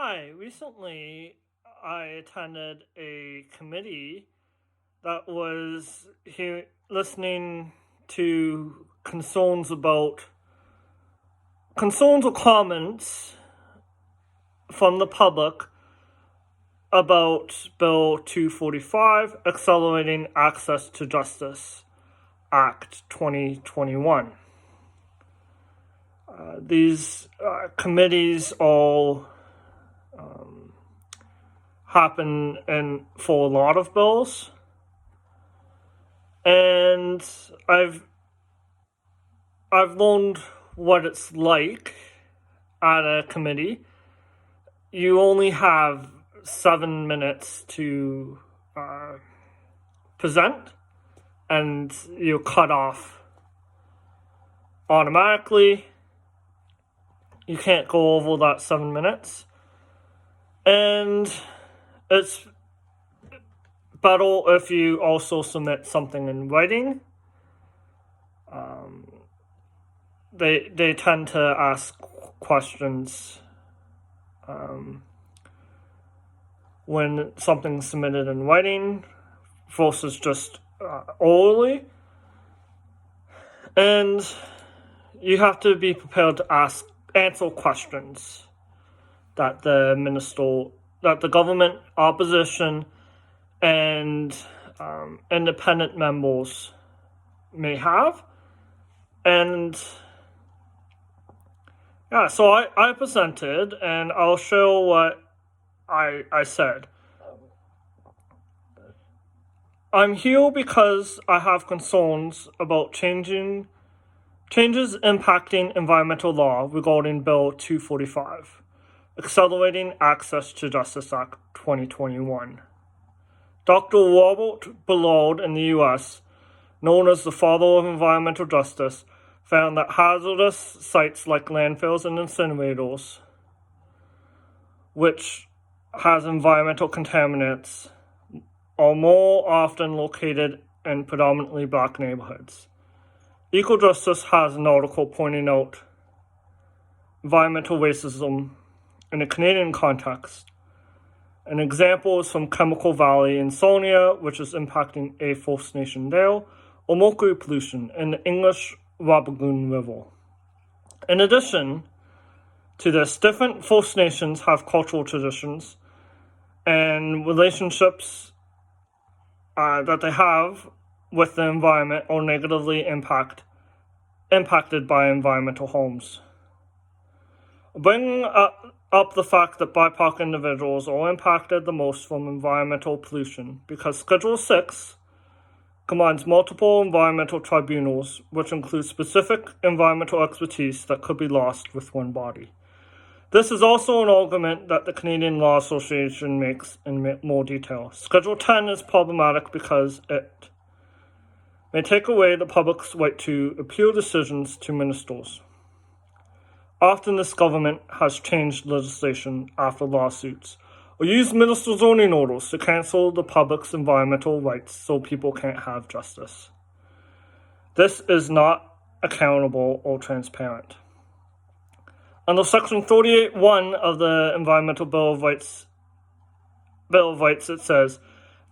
Hi, recently I attended a committee that was here listening to concerns or comments from the public about Bill 245, Accelerating Access to Justice Act 2021. These committees all happen for a lot of bills, and I've learned what it's like at a committee. You only have 7 minutes to present, and you're cut off automatically. You can't go over that 7 minutes, and it's better if you also submit something in writing. They tend to ask questions when something's submitted in writing versus just orally. And you have to be prepared to answer questions that the government, opposition, and independent members may have. And yeah, so I presented, and I'll show what I said. I'm here because I have concerns about changes impacting environmental law regarding Bill 245, Accelerating Access to Justice Act 2021. Dr. Robert Bullard in the U.S., known as the father of environmental justice, found that hazardous sites like landfills and incinerators, which has environmental contaminants, are more often located in predominantly black neighborhoods. Equal Justice has an article pointing out environmental racism in a Canadian context. An example is from Chemical Valley in Sarnia, which is impacting a First Nation there, or mercury pollution in the English Wabigoon River. In addition to this, different First Nations have cultural traditions and relationships that they have with the environment are negatively impacted by environmental harms. Bringing up the fact that BIPOC individuals are impacted the most from environmental pollution because Schedule 6 combines multiple environmental tribunals, which include specific environmental expertise that could be lost with one body. This is also an argument that the Canadian Law Association makes in more detail. Schedule 10 is problematic because it may take away the public's right to appeal decisions to ministers. Often this government has changed legislation after lawsuits or used minister zoning orders to cancel the public's environmental rights so people can't have justice. This is not accountable or transparent. Under Section 38(1) of the Environmental Bill of Rights, it says,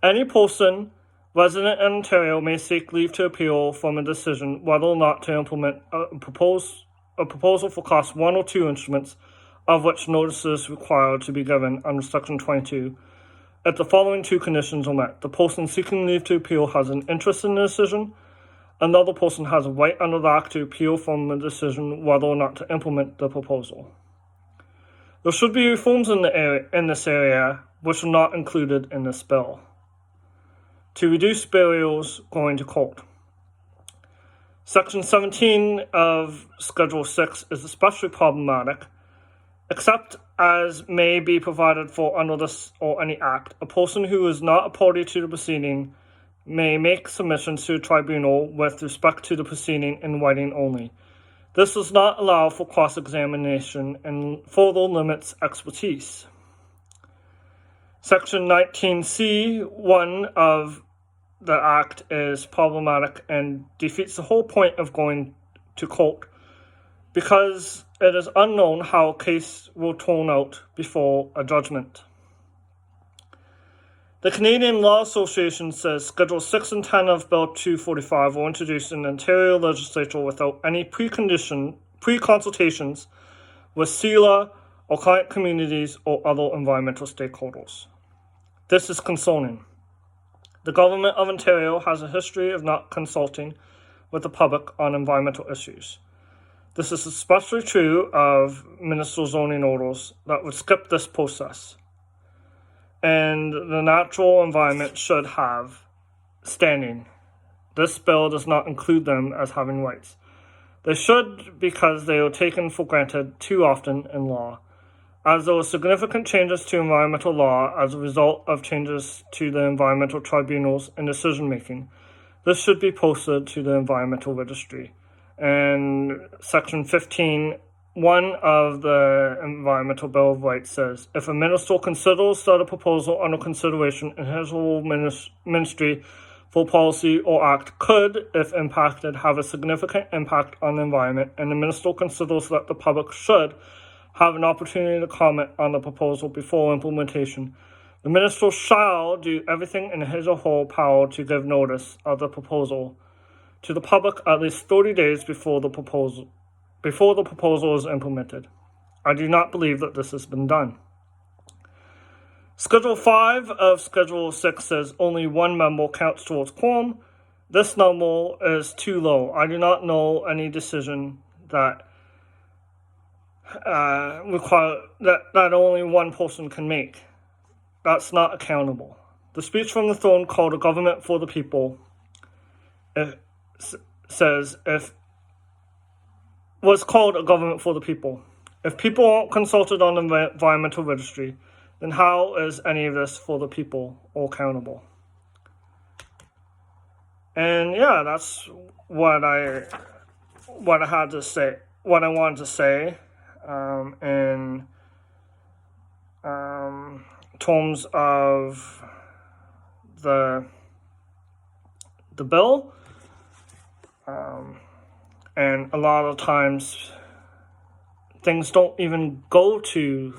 any person resident in Ontario may seek leave to appeal from a decision whether or not to implement a proposal for Class 1 or 2 instruments of which notice is required to be given under Section 22 if the following two conditions are met. The person seeking leave to appeal has an interest in the decision. Another person has a right under the Act to appeal from a decision whether or not to implement the proposal. There should be reforms in this area which are not included in this bill to reduce barriers going to court. Section 17 of Schedule 6 is especially problematic. Except as may be provided for under this or any act, a person who is not a party to the proceeding may make submissions to a tribunal with respect to the proceeding in writing only. This does not allow for cross-examination and further limits expertise. Section 19C(1) of the Act is problematic and defeats the whole point of going to court because it is unknown how a case will turn out before a judgment. The Canadian Law Association says Schedule 6 and 10 of Bill 245 were introduced in the Ontario Legislature without any pre-consultations with CELA or client communities or other environmental stakeholders. This is concerning. The Government of Ontario has a history of not consulting with the public on environmental issues. This is especially true of municipal zoning orders that would skip this process. And the natural environment should have standing. This bill does not include them as having rights. They should, because they are taken for granted too often in law. As there were significant changes to environmental law as a result of changes to the environmental tribunals and decision-making, this should be posted to the Environmental Registry. And Section 15(1) of the Environmental Bill of Rights says, if a minister considers that a proposal under consideration in his or her ministry for policy or act could, if impacted, have a significant impact on the environment, and the minister considers that the public should have an opportunity to comment on the proposal before implementation, the minister shall do everything in his or her power to give notice of the proposal to the public at least 30 days before the proposal is implemented. I do not believe that this has been done. Schedule 5 of Schedule 6 says only one member counts towards quorum. This number is too low. I do not know any decision that require that only one person can make. That's not accountable. The speech from the throne called a government for the people was called a government for the people. If people aren't consulted on the environmental registry, then how is any of this for the people or accountable? And yeah, that's what I had to say, what I wanted to say in terms of the bill. And a lot of times things don't even go to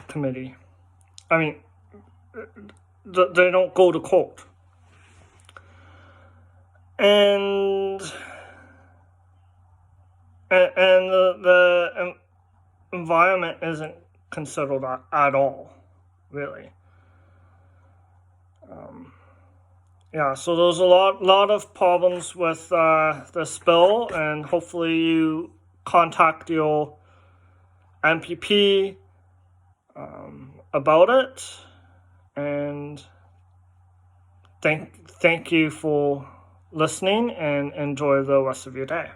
committee. I mean, they don't go to court. And the environment isn't considered at all, really. Yeah, so there's a lot of problems with this bill, and hopefully you contact your MPP about it. And thank you for listening, and enjoy the rest of your day.